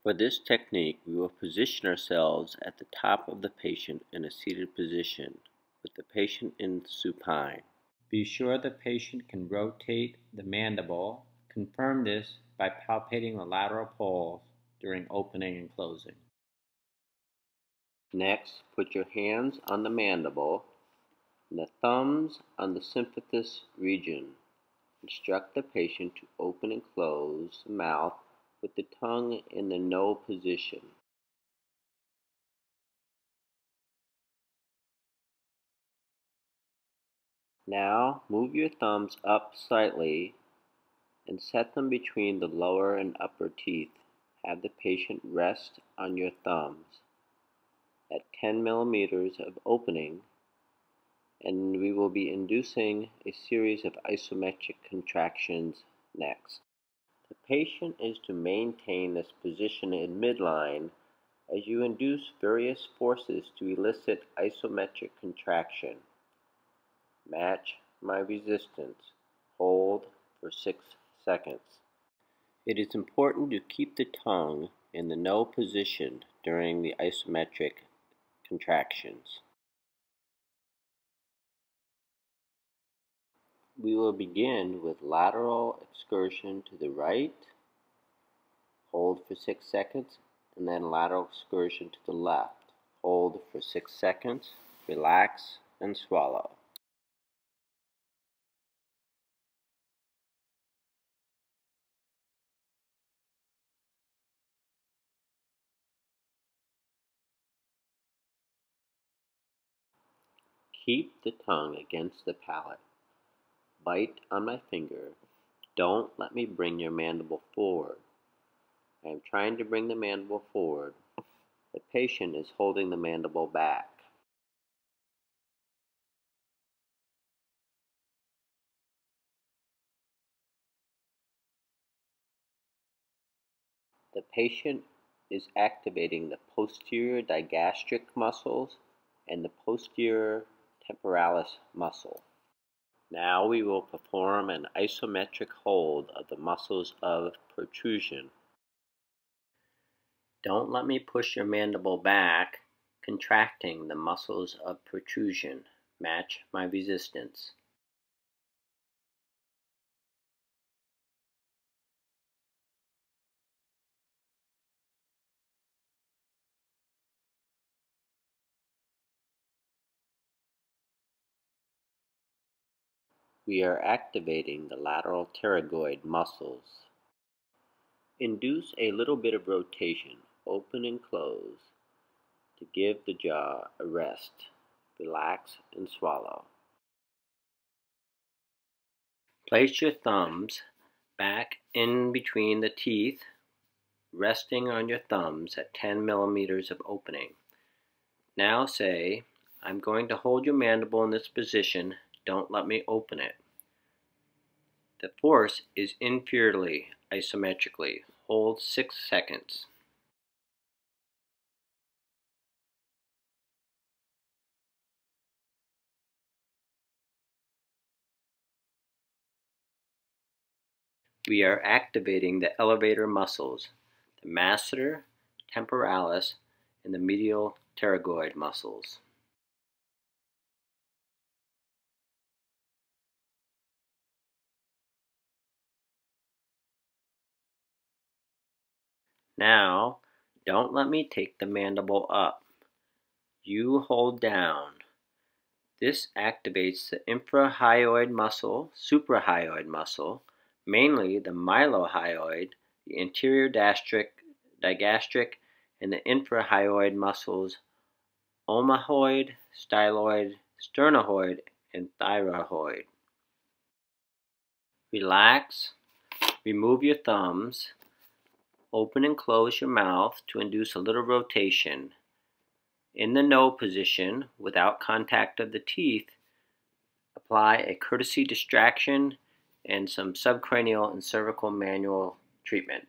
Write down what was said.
For this technique, we will position ourselves at the top of the patient in a seated position, with the patient in supine. Be sure the patient can rotate the mandible. Confirm this by palpating the lateral poles during opening and closing. Next, put your hands on the mandible and the thumbs on the symphysis region. Instruct the patient to open and close the mouth with the tongue in the no position. Now, move your thumbs up slightly and set them between the lower and upper teeth. Have the patient rest on your thumbs at 10 millimeters of opening, and we will be inducing a series of isometric contractions next. The patient is to maintain this position in midline as you induce various forces to elicit isometric contraction. Match my resistance. Hold for 6 seconds. It is important to keep the tongue in the no position during the isometric contractions. We will begin with lateral excursion to the right, hold for 6 seconds, and then lateral excursion to the left. Hold for 6 seconds, relax, and swallow. Keep the tongue against the palate. Bite on my finger. Don't let me bring your mandible forward. I am trying to bring the mandible forward. The patient is holding the mandible back. The patient is activating the posterior digastric muscles and the posterior temporalis muscle. Now we will perform an isometric hold of the muscles of protrusion. Don't let me push your mandible back, contracting the muscles of protrusion. Match my resistance. We are activating the lateral pterygoid muscles. Induce a little bit of rotation, open and close, to give the jaw a rest. Relax and swallow. Place your thumbs back in between the teeth, resting on your thumbs at 10 millimeters of opening. Now say, I'm going to hold your mandible in this position. Don't let me open it. The force is inferiorly isometrically. Hold 6 seconds. We are activating the elevator muscles, the masseter, temporalis, and the medial pterygoid muscles. Now, don't let me take the mandible up. You hold down. This activates the infrahyoid muscle, suprahyoid muscle, mainly the mylohyoid, the anterior digastric, and the infrahyoid muscles, omohyoid, styloid, sternohyoid, and thyroid. Relax. Remove your thumbs. Open and close your mouth to induce a little rotation. In the no position, without contact of the teeth, apply a courtesy distraction and some subcranial and cervical manual treatment.